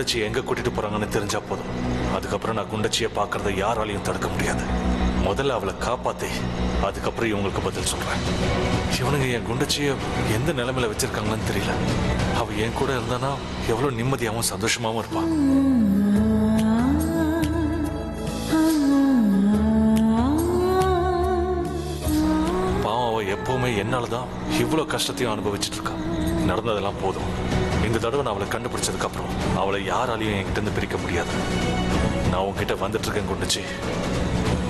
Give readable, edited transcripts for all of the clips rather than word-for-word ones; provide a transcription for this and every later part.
குண்டச்சி எங்க கூட்டிட்டு போறாங்கன்னு தெரிஞ்சா போதும். அதுக்கப்புறம் நான் குண்டச்சியை பார்க்கறத யாராலையும் தடுக்க முடியாது. முதல்ல அவளை காப்பாத்தி அதுக்கப்புறம் இவங்களுக்கு பதில் சொல்றேன். இவனுங்க என் குண்டச்சியை எந்த நிலைமையில வச்சிருக்காங்கன்னு தெரியல. அவ என் கூட இருந்தானா எவ்வளவு நிம்மதியாகவும் சந்தோஷமாவும் இருப்பான். பாவம், அவ எப்பவுமே என்னாலதான் இவ்வளவு கஷ்டத்தையும் அனுபவிச்சுட்டு இருக்கான். நடந்ததெல்லாம் போதும். இந்த தடவை நான் அவளை கண்டுபிடிச்சதுக்கு அப்புறம் அவளை யாராலையும் என்கிட்ட இருந்து பிரிக்க முடியாது. நான் உன்கிட்ட வந்துட்டு இருக்கேன் குண்டச்சி,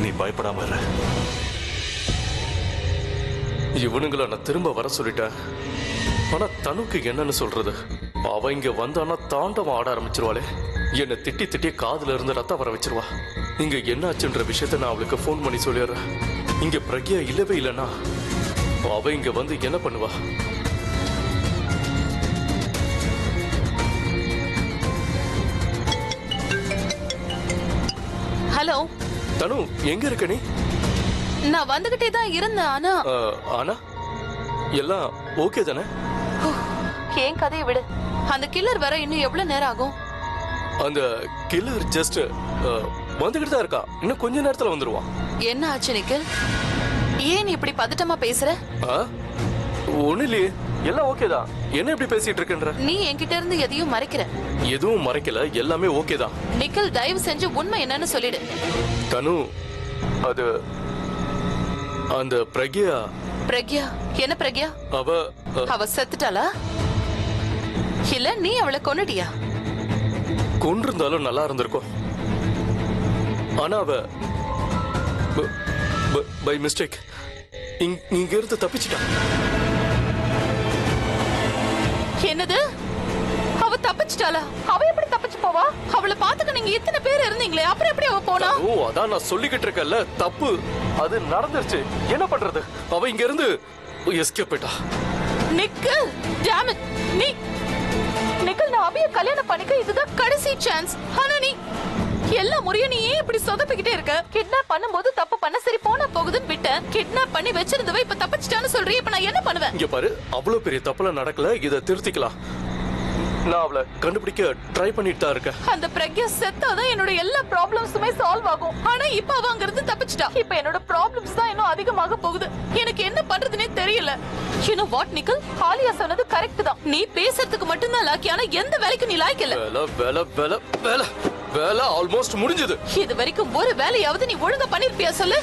நீ பயப்படாம இரு. இவனுங்களை நான் திரும்ப வர சொல்லிட்டேன். ஆனா தனுக்கு என்னன்னு சொல்றது? அவ இங்க வந்தானா தாண்டவம் ஆட ஆரம்பிச்சிருவாளே. என்னை திட்டி திட்டி காதுல இருந்து ரத்தம் வர வச்சிருவா. இங்க என்ன ஆச்சுன்ற விஷயத்த நான் அவளுக்கு போன் பண்ணி சொல்லிடுறேன். இங்க பிரக்யா இல்லவே இல்லைன்னா அவ இங்க வந்து என்ன பண்ணுவா? ஹலோ தனு, எங்க இருக்க நீ? நான் வந்துகிட்டே தான் இருந்தேன். ஆனா எல்லாம் ஓகே தானே? ஏன் கதையை விடு. அந்த கில்லர் வர இன்னும் எவ்வளவு நேரம் ஆகும்? அந்த கில்லர் ஜஸ்ட் வந்துகிட்டு தான் இருக்கா. இன்னும் கொஞ்ச நேரத்துல வந்துருவான். என்ன ஆச்சு நிக்கில்? ஏன் நீ இப்படி பதட்டமா பேசுற? ஒண்ணு இல்லையே, எல்லாம் ஓகே தான். என்ன இப்படி பேசிட்டு இருக்கன்ற? நீ என்கிட்ட இருந்து எதையும் மறைக்கிற. எதுவும் மறைக்கல, எல்லாமே ஓகே தான். நிக்கில், தயவு செஞ்சு உண்மை என்னன்னு சொல்லிடு. தனு, அது அந்த பிரக்யா. பிரக்யா? என்ன பிரக்யா? அவ செத்துட்டாளா? இல்ல நீ அவளை கொன்னுட்டியா? கொன்றிருந்தாலும் நல்லா இருந்திருக்கும். ஆனா அவ பை மிஸ்டேக் இங்க இருந்து தப்பிச்சிட்டா. என்னது? அவ தப்பிச்சிட்டாளா? அவ எப்படி தப்பிச்சு போவா? அவளை பாத்துக்க நீங்க இத்தனை பேர் இருந்தீங்களே, அப்புறம் எப்படி அவ போனா? ஓ, அதான் நான் சொல்லிக்கிட்டு இருக்கேன்ல, தப்பு அது நடந்துருச்சு. என்ன பண்றது? அவ இங்க இருந்து எஸ்கேப் ஆயிட்டா. Nikhil, damn it. நிக்கில், நான் அபியை கல்யாணம் பண்ணிக்க இதுதான் கடைசி சான்ஸ். ஆனா நீ எல்லா முறையும் நீ ஏன் இப்படி சொதப்பிக்கிட்டே இருக்க? கிட்னாப் பண்ணும்போது தப்பு பண்ண சரி போனா போகுதுன்னு விட்டேன். கிட்னாப் பண்ணி வச்சிருந்தவ இப்ப தப்பிச்சிட்டான்னு சொல்றீ. இப்ப நான் என்ன பண்ணுவேன்? இங்க பாரு, அவ்வளவு பெரிய தப்புல நடக்கல. இதை திருத்திக்கலாம். நான் அவளை கண்டுபிடிக்க ட்ரை பண்ணிட்டு தான் இருக்கேன். அந்த பிரக்யா செத்தாதான் என்னோட எல்லா ப்ராப்ளம்ஸுமே சால்வ் ஆகும். ஆனா இப்ப அவ அங்க இருந்து தப்பிச்சிட்டா. இப்ப என்னோட ப்ராப்ளம்ஸ் தான் இன்னும் அதிகமாக போகுது. எனக்கு என்ன பண்றதுனே தெரியல. You know what, Nikhil? Alia சொன்னது கரெக்ட் தான். நீ பேசுறதுக்கு மட்டும் தான் லாக்கி, ஆனா எந்த வேலைக்கு நீ லாய்க்கு இல்ல. வேலை ஆல்மோஸ்ட் முடிஞ்சது. இது வரைக்கும் ஒரு வேலையாவது நீ ஒழுங்கா பண்ணிருப்பியா சொல்லு?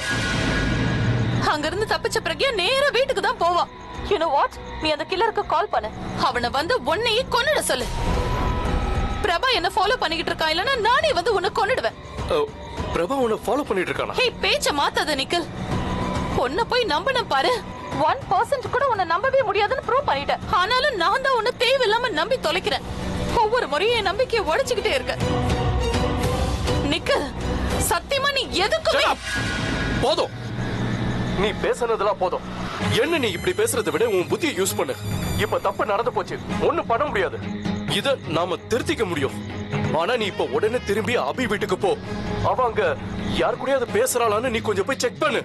அங்க இருந்து தப்பிச்ச பிரக்யா நேரா வீட்டுக்கு தான் போவா. You know what? நீ அந்த கில்லருக்கு கால் பண்ணு. அவனை வந்து உன்னையே கொன்னுட சொல்லு. பிரபா என்ன ஃபாலோ பண்ணிக்கிட்டு இருக்கா, இல்லனா நானே வந்து உன்னை கொன்னுடுவேன். பிரபா உன்னை ஃபாலோ பண்ணிட்டு இருக்கானா? ஹே, பேச்ச மாத்தாத நிக்கில். உன்னை போய் நம்பன பாரு. 1% கூட உன்னை நம்பவே முடியாதுன்னு ப்ரூவ் பண்ணிட்டேன். ஆனாலும் நான் தான் உன்னை தேவையில்லாம நம்பி தொலைக்கிறேன். ஒவ்வொரு முறையும் என் நம்பிக்கையை உடைச்சுக்கிட்டே இருக்க. நிக்கில், சத்தியமா நீ எதுக்குமே போதும். நீ பேசுனதெல்லாம் போதும். என்ன நீ இப்படி பேசுறதை விட உன் புத்தியை யூஸ் பண்ணு. இப்ப தப்பு நடந்து போச்சு, ஒண்ணும் பண்ண முடியாது. இத நாம திருத்திக்க முடியும். ஆனா நீ இப்ப உடனே திரும்பி அபி வீட்டுக்கு போ. அவ அங்க யார் கூடயாவது பேசுறாளான்னு நீ கொஞ்சம் போய் செக் பண்ணு.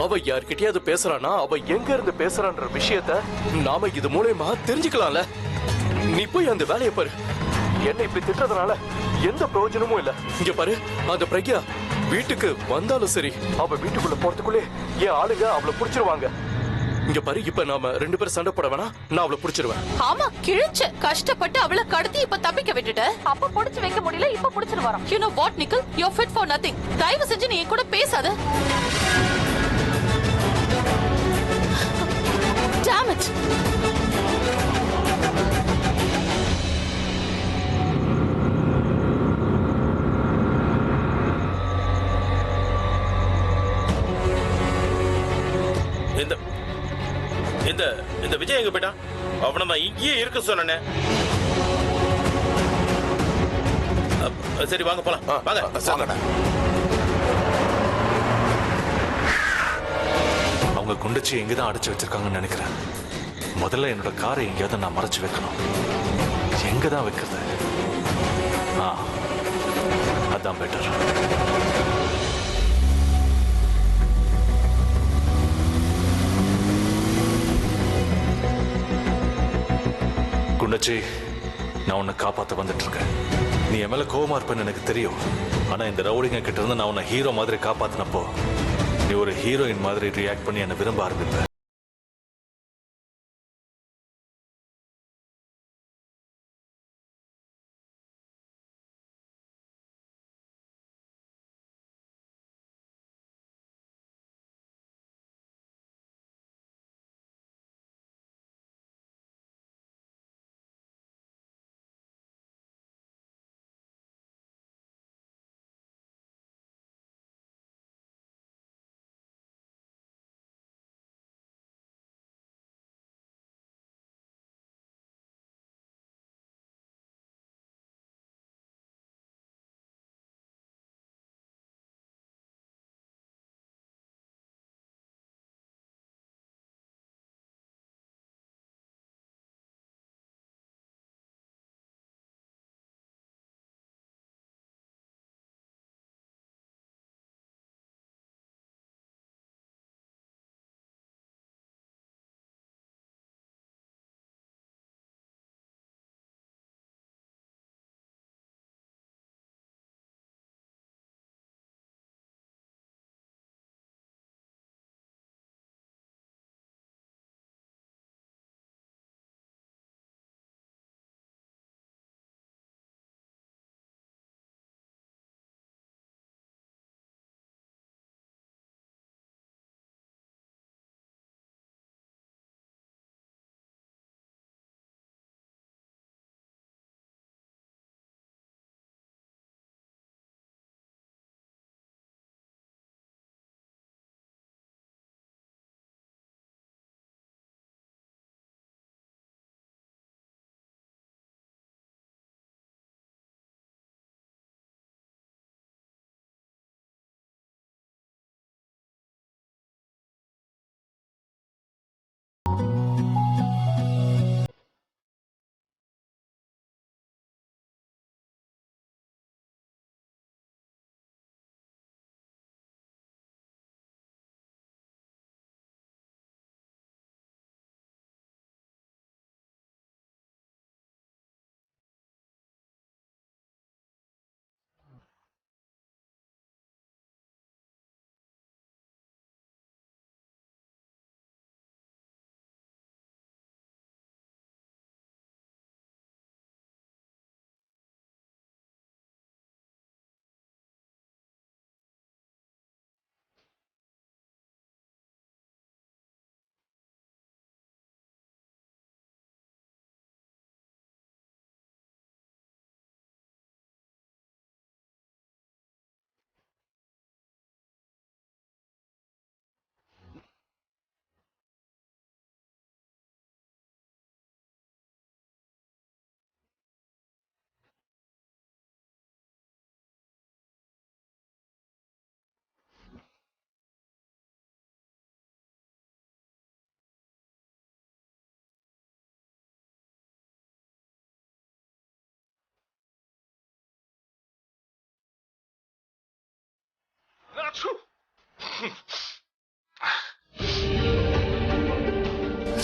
அவ யார்கிட்டயாவது பேசுறானா, அவ எங்க இருந்து பேசுறான்ற விஷயத்த நாம இது மூலமா தெரிஞ்சுக்கலாம்ல. நீ போய் அந்த வேலையை பாரு. என்ன இப்படி திட்டுறதுனால எந்த பிரயோஜனமும் இல்ல. இங்க பாரு, அந்த பிரக்யா வீட்டுக்கு வந்தாலும் சரி, அவ வீட்டுக்குள்ள போறதுக்குள்ளே என் ஆளுங்க அவளை புடிச்சிருவாங்க. இங்க பாரு, இப்ப நாம 2 பேரும் சண்டை போட வேணா, நான் அவளை புடிச்சிருவேன். ஆமா, கிழிச்ச கஷ்டப்பட்டு அவளை கடத்தி இப்ப தப்பிக்க விட்டுட்ட. அப்ப புடிச்சு வைக்க முடியல, இப்ப புடிச்சிட்டு வரோம். You know what, Nikhil? You're fit for nothing. தயவு செஞ்சு நீ கூட பேசாத. Damn it. இந்த விஜய் எங்க போயிட்டான்? அவனை நான் இங்கேயே இருக்க சொன்னேன். சரி வாங்க போலாம். வாங்க. அவங்க குண்டச்சி எங்கதான் அடைச்சு வச்சிருக்காங்கன்னு நினைக்கிறேன். முதல்ல என்னோட காரை எங்கேயாவது நான் மறைச்சு வைக்கணும். எங்கதான் வைக்கிறது? அதான் பெட்டர். குண்டச்சி, நான் உன்னை காப்பாற்ற வந்துட்டு இருக்கேன். நீ என் மேல கோவமா இருப்பேன்னு எனக்கு தெரியும். ஆனா இந்த ரவுடிங்க கிட்ட இருந்து நான் உன்னை ஹீரோ மாதிரி காப்பாத்தினப்போ நீ ஒரு ஹீரோயின் மாதிரி ரியாக்ட் பண்ணி என்னை விரும்ப ஆரம்பிப்ப.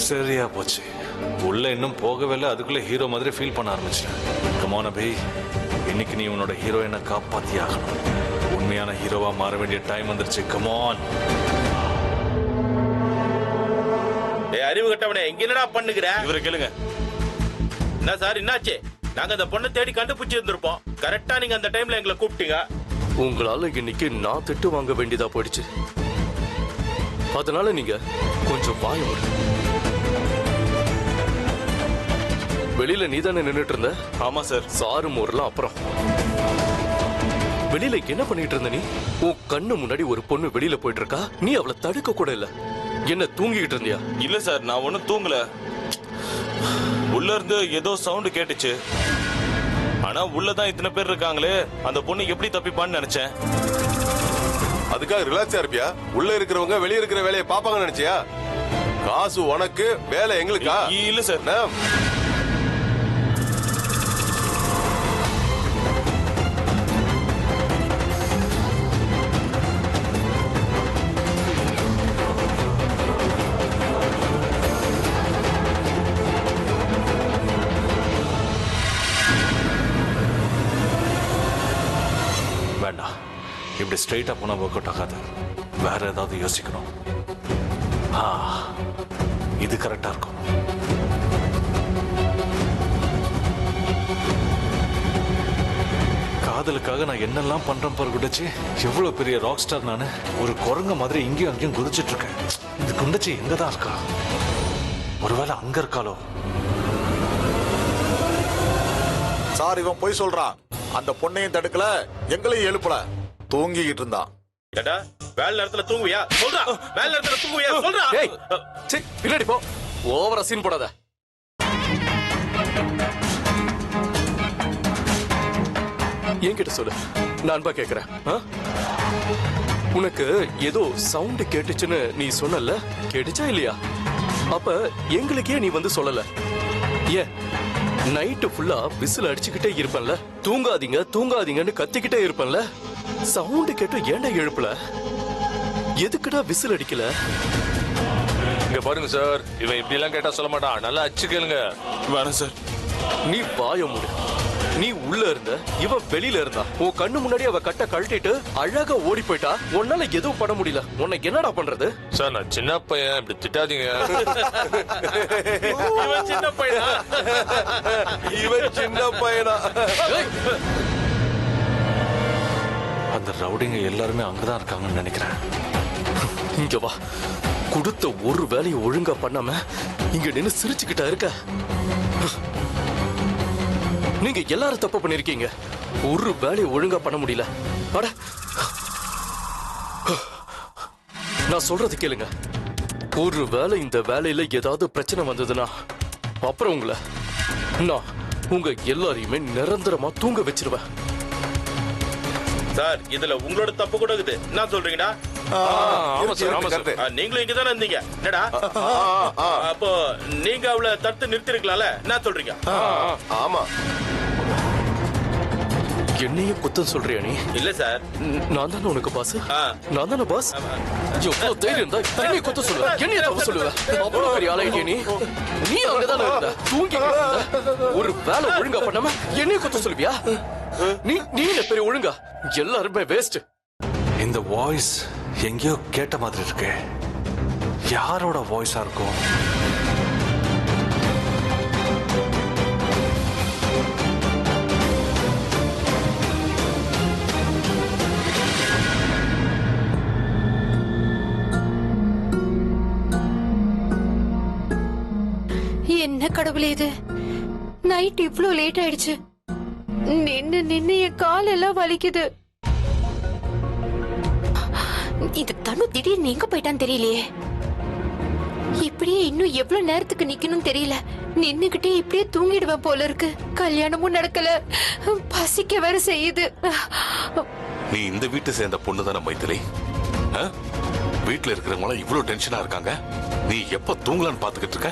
சரியா போச்சு. உள்ள இன்னும் போகவே இல்லை, அதுக்குள்ள ஹீரோ மாதிரி ஃபீல் பண்ண ஆரம்பிச்சேன். கமான் அபி, இன்னைக்கு நீ உன்னோட ஹீரோயினை காப்பாத்தி ஆகணும். உண்மையான ஹீரோவா மாற வேண்டிய டைம் வந்துருச்சு. கமான். அறிவு கட்டவனே, எங்க என்னடா பண்ணுகிற? இவரை கேளுங்க. என்ன சார், என்னாச்சு? நாங்க அந்த பொண்ணை தேடி கண்டுபிடிச்சு இருந்திருப்போம். கரெக்டா நீங்க அந்த டைம்ல எங்களை கூப்பிட்டீங்க. உங்களால இன்னைக்கு நான் திட்டு வாங்க வேண்டியதா போயிடுச்சு. அதனால நீங்க கொஞ்சம் வாய மூடு. வெளியில நீ தானே நின்னுட்டு இருந்த? ஆமா சார். சாரு மோர்லாம் அப்புறம் வெளியில என்ன பண்ணிட்டு இருந்த நீ? உன் கண்ணு முன்னாடி ஒரு பொண்ணு வெளியில போயிட்டு இருக்கா, நீ அவளை தடுக்க கூட இல்ல. என்ன தூங்கிட்டு இருந்தியா? இல்ல சார், நான் ஒன்னும் தூங்கல. உள்ள இருந்து ஏதோ சவுண்ட் கேட்டுச்சு. ஆனா உள்ளதான் இத்தனை பேர் இருக்காங்களே, அந்த பொண்ணு எப்படி தப்பிப்பான்னு நினைச்சேன். அதுக்காக ரிலாக்ஸா இருப்பியா? உள்ள இருக்கிறவங்க வெளிய இருக்கிற வேலையை பாப்பாங்க நினைச்சியா? காசு உனக்கு, வேலை எங்களுக்கா? இல்ல சார். இப்படி ஸ்ட்ரைட்டா போனா ஒர்க் அவுட் ஆகாது. வேற ஏதாவது யோசிக்கணும். இது கரெக்டா இருக்கும். காதலுக்காக நான் என்னெல்லாம் பண்றேன் பாரு குண்டச்சி. எவ்வளவு பெரிய ராக் ஸ்டார் நானு. ஒரு குரங்க மாதிரி இங்கேயும் அங்கேயும் குதிச்சிட்டு இருக்கேன். இந்த குண்டச்சி எங்கதான் இருக்கா? ஒருவேளை அங்க இருக்காளோ? சார், இவன் போய் சொல்றான். அந்த பொண்ணையும் தடுக்கல, எங்களையும் எழுப்பல, தூங்கிக்கிட்டு இருந்தான். ஏடா வேலை நேரத்துல தூங்குவியா? சொல்றா. வேலை நேரத்துல தூங்குவியா? சொல்றா. ஏய், சீ, பின்னாடி போ. ஓவரா சீன் போடாத. என்கிட்ட சொல்லு, நான் அன்பா கேக்குறேன். உனக்கு ஏதோ சவுண்ட் கேட்டுச்சுன்னு நீ சொன்னல, கேட்டுச்சா இல்லையா? அப்ப எங்களுக்கே நீ வந்து சொல்லல. ஏன் நைட்டு ஃபுல்லா விசில் அடிச்சுக்கிட்டே இருப்பேன்ல, தூங்காதீங்க தூங்காதீங்கன்னு கத்திக்கிட்டே இருப்பேன்ல, சவுண்ட் கேட்டு ஏன்டா எழுப்பல? எதுக்குடா விசில் அடிக்கல? இங்க பாருங்க சார், இவன் இப்படி எல்லாம் கேட்டா சொல்ல மாட்டான். நல்லா அச்சு கேளுங்க. வேணாம் சார். நீ வாய மூடு. நீ உள்ள இருந்த, இவ வெளியில இருந்தா. உன் கண்ணு முன்னாடி அவ கட்ட கழட்டிட்டு அழகா ஓடி போயிட்டா. உன்னால எதுவும் பண்ண முடியல. உன்னை என்னடா பண்றது? சார், நான் சின்ன பையன், இப்படி திட்டாதீங்க. இவன் சின்ன பையனா? இவன் சின்ன பையனா? அந்த ரவுடிங்க எல்லாருமே அங்கதான் இருக்காங்கன்னு நினைக்கிறேன். இங்க வா. கொடுத்த ஒரு வேலையை ஒழுங்கா பண்ணாம இங்க நின்னு சிரிச்சுக்கிட்டா இருக்க. நீங்க எல்லாரும் தப்பு பண்ணிருக்கீங்க. ஒரு வேலையை ஒழுங்கா பண்ண முடியல. அட, நான் சொல்றது கேளுங்க. ஒரு வேலை இந்த வேலையில ஏதாவது பிரச்சனை வந்ததுன்னா அப்புறம் நான் உங்க எல்லாரையுமே நிரந்தரமா தூங்க வச்சிருவேன். சார், இதுல உங்களோட தப்பு கூட இருக்குது. என்ன சொல்றீங்கடா? ஆமா சார், ஆமா சார். நீங்களும் இங்கதானே இருந்தீங்க. என்னடா அப்போ நீங்க அவளை தடுத்து நிறுத்தி இருக்கலாம்ல? என்ன சொல்றீங்க? ஆமா. என்னையும் குத்தம் சொல்றியா நீ? இல்ல சார், நான் தானே உனக்கு பாஸ். நான் தானே பாஸ். எவ்வளவு தைரியம் இருந்தா என்னைய குத்தம் சொல்லுவ? என்னைய தப்பு சொல்லுவ? அவ்வளவு பெரிய ஆளாயிட்டிய நீ அங்கதானே இருந்த, தூங்கி ஒரு வேலை ஒழுங்கா பண்ணாம என்னைய குத்தம் சொல்லுவியா? நீ என்ன பெரிய ஒழுங்கா? எல்லாருமே வேஸ்ட். இந்த வாய்ஸ் எங்கேயோ கேட்ட மாதிரி இருக்கு. யாரோட வாய்ஸா இருக்கும்? என்ன கடவுளே இது? நைட் இவ்ளோ லேட் ஆயிடுச்சு. நின்னு நின்னு என் கால் எல்லாம் வலிக்குது. இது தனு திடீர்னு எங்க போயிட்டான்னு தெரியலையே. இப்படியே இன்னும் எவ்வளவு நேரத்துக்கு நிக்கணும் தெரியல. நின்னுகிட்டே இப்படியே தூங்கிடுவேன் போல இருக்கு. கல்யாணமும் நடக்கல, பசிக்க வேற செய்யுது. நீ இந்த வீட்டை சேர்ந்த பொண்ணு தானே மைத்திலி? வீட்டுல இருக்கிறவங்க இவ்வளவு டென்ஷனா இருக்காங்க. நீ எப்ப தூங்கலான்னு பாத்துக்கிட்டு இருக்க?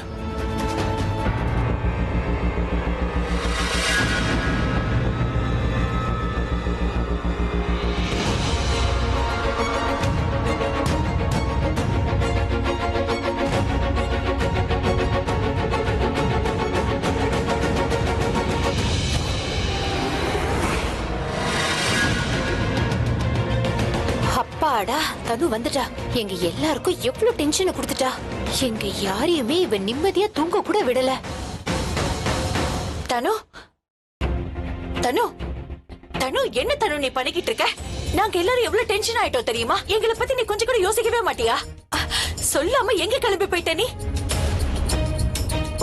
அப்பாடா, தனு வந்துட்டா. எங்க எல்லாருக்கும் எவ்வளவு டென்ஷனை கொடுத்துட்டா. எங்க யாரையுமே இவன் நிம்மதியா தூங்க கூட விடல. தனு, தனு, தனு, என்ன தனு நீ பண்ணிக்கிட்டு இருக்க? நாங்க எல்லாரும் எவ்வளவு டென்ஷன் ஆயிட்டோம் தெரியுமா? எங்களை பத்தி நீ கொஞ்சம் கூட யோசிக்கவே மாட்டியா? சொல்லாம எங்க கிளம்பி போயிட்ட நீ?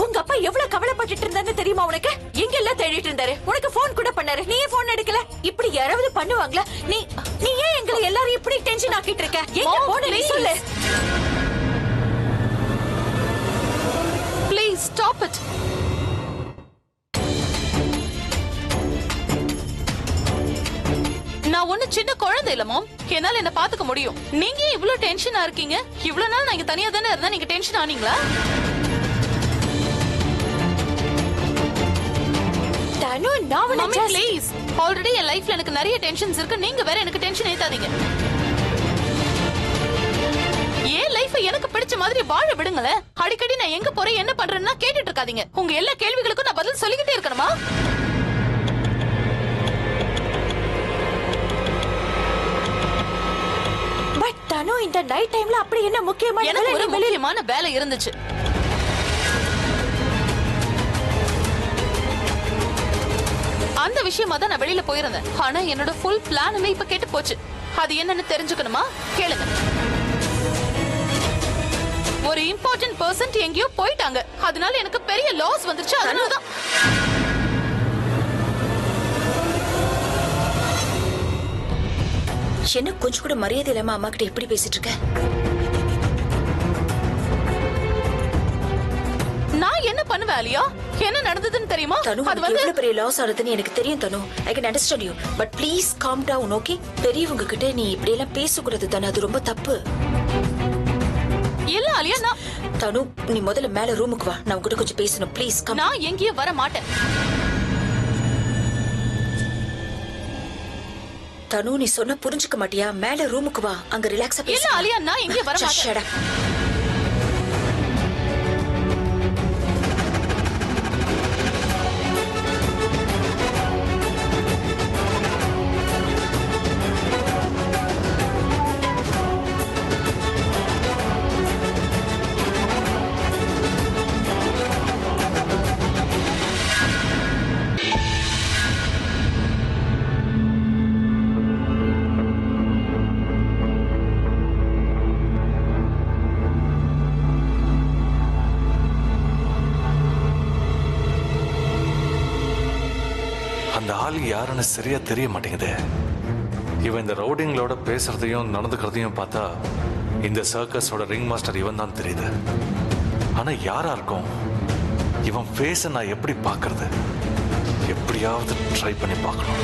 உங்க அப்பா எவ்வளவு கவலைப்பட்டு இருந்தாரு தெரியுமா உனக்கு? எங்க எல்லாம் தேடிட்டு இருந்தாரு. உனக்கு போன் கூட பண்ணாரு, நீ ஏன் போன் எடுக்கல? இப்படி யாராவது பண்ணுவாங்களா? நீ ஏன் எங்களை எல்லாரும் இப்படி டென்ஷன் ஆக்கிட்டு இருக்க? எங்க போன் நீ சொல்லு. Please stop it. நான் ஒண்ணு சின்ன குழந்தை இல்ல மாம். என்னால என்ன பாத்துக்க முடியும். நீங்க இவ்வளவு டென்ஷனா இருக்கீங்க. இவ்வளவு நாள் நான் இங்க தனியா தானே இருந்தா நீங்க டென்ஷன் ஆனீங்களா? தனு, நான் மம்மி ப்ளீஸ். ஆல்ரெடி என் லைஃப்ல எனக்கு நிறைய டென்ஷன்ஸ் இருக்கு. நீங்க வேற எனக்கு டென்ஷன் ஏத்தாதீங்க. ஏன் லைஃப் எனக்கு பிடிச்ச மாதிரி வாழ விடுங்களேன். அடிக்கடி நான் எங்க போறேன் என்ன பண்றேன்னா கேட்டுட்டு இருக்காதீங்க. உங்க எல்லா கேள்விகளுக்கும் நான் பதில் சொல்லிக்கிட்டே இருக்கணுமா? இந்த நைட் டைம்ல அப்படி என்ன முக்கியமான எனக்கு ஒரு முக்கியமான வேலை இருந்துச்சு. அந்த விஷயமா தான் நான் வெளியில போயிருந்தேன். ஆனா என்னோட ஃபுல் பிளானுமே இப்ப கெட்டு போச்சு. அது என்னன்னு தெரிஞ்சுக்கணுமா? கேளுங்க. ஒரு இம்பார்ட்டன்ட் பர்சன் எங்கேயோ போயிட்டாங்க. அதனால எனக்கு பெரிய லாஸ் வந்துருச்சு. அதனாலதான் என்ன கொஞ்சம் கூட மரியாதை இல்லாம அம்மா கிட்ட எப்படி பேசிட்டு இருக்க? நான் என்ன பண்ணுவேன் அலியா? என்ன நடந்ததுன்னு தெரியுமா? தனு, அது எவ்வளவு பெரிய லாஸ் ஆனதுன்னு எனக்கு தெரியும் தனு. I can understand you, but please calm down, okay? பெரியவங்க கிட்ட நீ இப்படி எல்லாம் பேசக்கூடாது தானே, அது ரொம்ப தப்பு. இல்ல அலியா, நான் தனு, நீ முதல்ல மேல ரூமுக்கு வா, நான் உன்கிட்ட கொஞ்சம் பேசணும், ப்ளீஸ் கம். நான் எங்கேயும் வர மாட்டேன். தனு, நீ சொன்ன புரிஞ்சுக்க மாட்டியா? மேல ரூமுக்கு வா, அங்க ரிலாக்ஸா பேசு. இல்ல அலியா, நான் எங்கேயும் வர மாட்டேன். அந்த ஆள் யாருன்னு சரியா தெரிய மாட்டேங்குது. இவன் இந்த ரவுடிங்களோட பேசுறதையும் நடந்துக்கிறதையும் பார்த்தா இந்த சர்க்கஸோட ரிங் மாஸ்டர் இவன் தான் தெரியுது. ஆனா யாரா இருக்கும்? இவன் ஃபேஸை நான் எப்படி பார்க்கறது? எப்படியாவது ட்ரை பண்ணி பார்க்கணும்.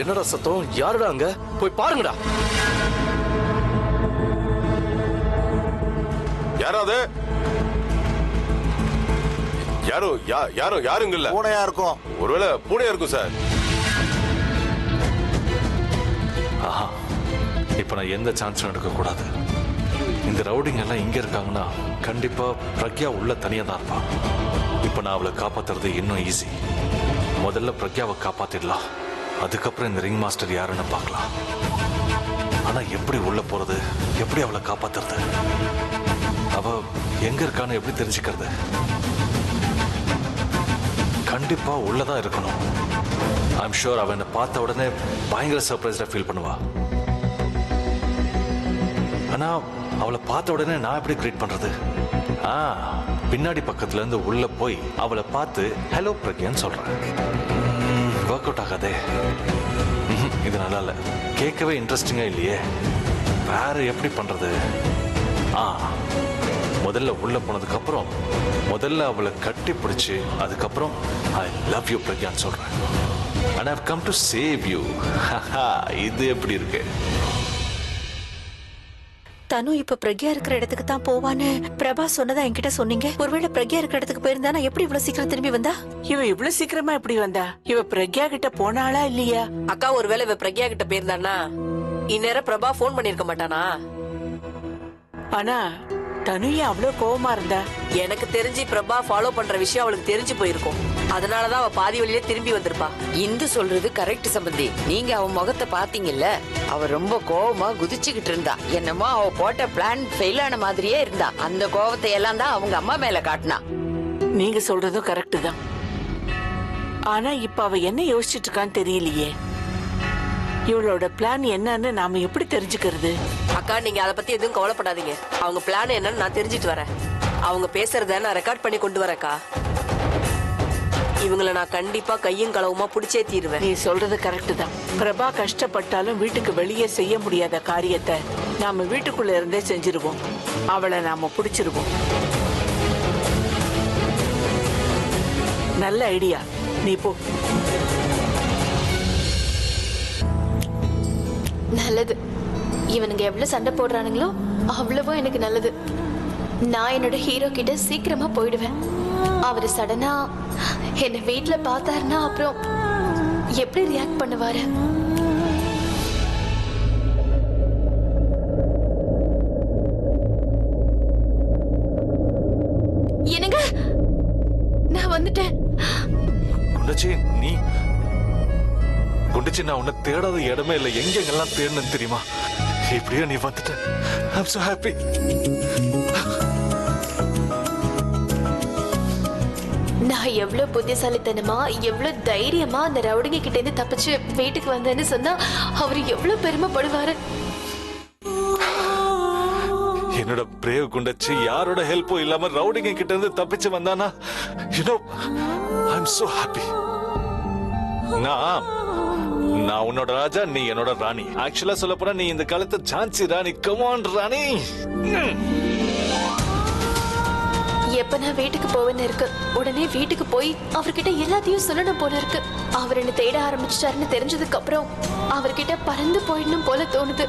என்னடா சத்தம்? யாருடா அங்க? போய் பாருங்கடா. யாராவது? யாரும் இல்ல. பூனையா இருக்கும். ஒருவேளை பூனையா இருக்கும் சார். ஆஹா, இப்ப நான் எந்த சான்ஸும் எடுக்க கூடாது. இந்த ரவுடிங் எல்லாம் இங்க இருக்காங்கன்னா கண்டிப்பா பிரக்யா உள்ள தனியா தான் இருப்பா. இப்ப நான் அவளை காப்பாத்துறது இன்னும் ஈஸி. முதல்ல பிரக்யாவை காப்பாத்திடலாம், அதுக்கப்புறம் இந்த ரிங் மாஸ்டர் யாருன்னு பார்க்கலாம். ஆனா எப்படி உள்ள போறது? எப்படி அவளை காப்பாத்துறது? அவ எங்க இருக்கான்னு எப்படி தெரிஞ்சுக்கிறது? கண்டிப்பா உள்ளதான் இருக்கணும். ஐம் ஷூர் அவன் என்னை பார்த்த உடனே பயங்கர சர்ப்ரைஸ்டா ஃபீல் பண்ணுவா. ஆனா அவளை பார்த்த உடனே நான் எப்படி கிரியேட் பண்றது? பின்னாடி பக்கத்துல இருந்து உள்ள போய் அவளை பார்த்து ஹலோ பிரக்யான்னு சொல்றேன். ஒர்க் அவுட் ஆகாதே. இது நல்லா இல்ல, கேட்கவே இன்ட்ரெஸ்டிங்கா இல்லையே. வேற எப்படி பண்றது? முதல்ல உள்ள போனதுக்கு அப்புறம் முதல்ல அவளை கட்டி பிடிச்சு அதுக்கப்புறம் ஐ லவ் யூ பிரக்யான்னு சொல்றேன். and I've come to save you. இது எப்படி இருக்கு? தனு இப்ப பிரக்யா இருக்கிற இடத்துக்கு தான் போவான்னு பிரபா சொன்னதா என்கிட்ட சொன்னீங்க. ஒருவேளை பிரக்யா இருக்கிற இடத்துக்கு போயிருந்தானா எப்படி இவ்வளவு சீக்கிரம் திரும்பி வந்தா? இவ இவ்வளவு சீக்கிரமா எப்படி வந்தா? இவ பிரக்யா கிட்ட போனாளா இல்லையா? அக்கா, ஒருவேளை இவ பிரக்யா கிட்ட போயிருந்தானா இந்நேரம் பிரபா போன் பண்ணிருக்க மாட்டானா? ஆனா தனு ஏன் அவ்வளவு கோவமா இருந்தா? எனக்கு தெரிஞ்சு பிரபா ஃபாலோ பண்ற விஷயம் அவளுக்கு தெரிஞ்சு போயிருக்கும். அதனாலதான் அவ பாதி வழியில திரும்பி வந்திருப்பா. இந்து சொல்றது கரெக்ட் சம்பந்தி. நீங்க அவ முகத்தை பாத்தீங்கல்ல, அவ ரொம்ப கோவமா குதிச்சுக்கிட்டு இருந்தா. என்னமோ அவ போட்ட பிளான் ஃபெயில் ஆன மாதிரியே இருந்தா. அந்த கோவத்தை எல்லாம் தான் அவங்க அம்மா மேல காட்டினா. நீங்க சொல்றதும் கரெக்ட் தான். ஆனா இப்ப அவ என்ன யோசிச்சுட்டு இருக்கான்னு தெரியலையே. இவளோட பிளான் என்னன்னு நாம எப்படி தெரிஞ்சுக்கிறது? அக்கா, நீங்க அதை பத்தி எதுவும் கவலைப்படாதீங்க. அவங்க பிளான் என்னன்னு நான் தெரிஞ்சுட்டு வரேன். அவங்க பேசுறத நான் ரெக்கார்ட் பண்ணி கொண்டு வரேன்க்கா. இவங்களை நான் கண்டிப்பா கையும் களவுமா பிடிச்சே தீருவேன். நீ சொல்றது கரெக்ட் தான். பிரபா கஷ்டப்பட்டாலும் வீட்டுக்கு வெளியே செய்ய முடியாத காரியத்தை நாம வீட்டுக்குள்ள இருந்தே செஞ்சிருவோம். அவளை நாம பிடிச்சிருவோம். நல்ல ஐடியா. நீ போ. நல்லது. இவனுங்க எவ்வளவு சண்டை போடுறானுங்களோ அவ்வளவோ எனக்கு நல்லது. நான் என்னோட ஹீரோ கிட்ட சீக்கிரமா போயிடுவேன். அவரு சடனா என்ன வீட்டுல பார்த்தாருன்னா அப்புறம் எப்படி ரியாக்ட் பண்ணுவாரு? என்னங்க, நான் வந்துட்டேன். குண்டச்சி, நீ குண்டச்சி நான் உன்னை தேடாத இடமே இல்லை, எங்கெங்கெல்லாம் தேடணும்னு தெரியுமா? இப்படியே நீ வந்துட்ட. I'm so happy. நான் எவ்வளவு புத்திசாலித்தனமா எவ்வளவு தைரியமா அந்த ரவுடிங்க கிட்ட இருந்து தப்பிச்சு வீட்டுக்கு வந்தேன்னு சொன்னா அவரு எவ்வளவு பெருமைப்படுவாரு. என்னோட பிரேவ் குண்டச்சி யாரோட ஹெல்ப்பும் இல்லாம ரவுடிங்க கிட்ட இருந்து தப்பிச்சு வந்தானா, you know, I'm so happy. நான் உன்னோட ராஜா, நீ என்னோட ராணி. ஆக்சுவலா சொல்ல போனா நீ இந்த காலத்து ஜான்சி ராணி. கம் ஆன் ராணி. எப்ப நான் வீட்டுக்கு போவேன்னு இருக்கு. உடனே வீட்டுக்கு போய் அவர்கிட்ட எல்லாத்தையும் சொல்லணும் போல இருக்கு. அவர் என்ன தேட ஆரம்பிச்சிட்டாருன்னு தெரிஞ்சதுக்கு அப்புறம் அவர்கிட்ட பறந்து போயிடணும் போல தோணுது.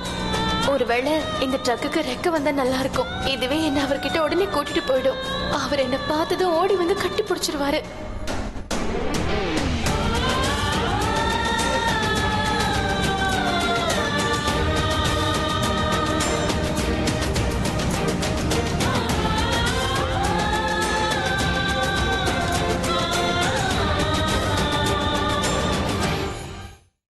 ஒருவேளை இந்த ட்ரக்குக்கு ரெக்க வந்தா நல்லா இருக்கும். இதுவே என்ன அவர்கிட்ட உடனே கூட்டிட்டு போயிடும். அவர் என்ன பார்த்ததும் ஓடி வந்து கட்டி பிடிச்சிருவாரு.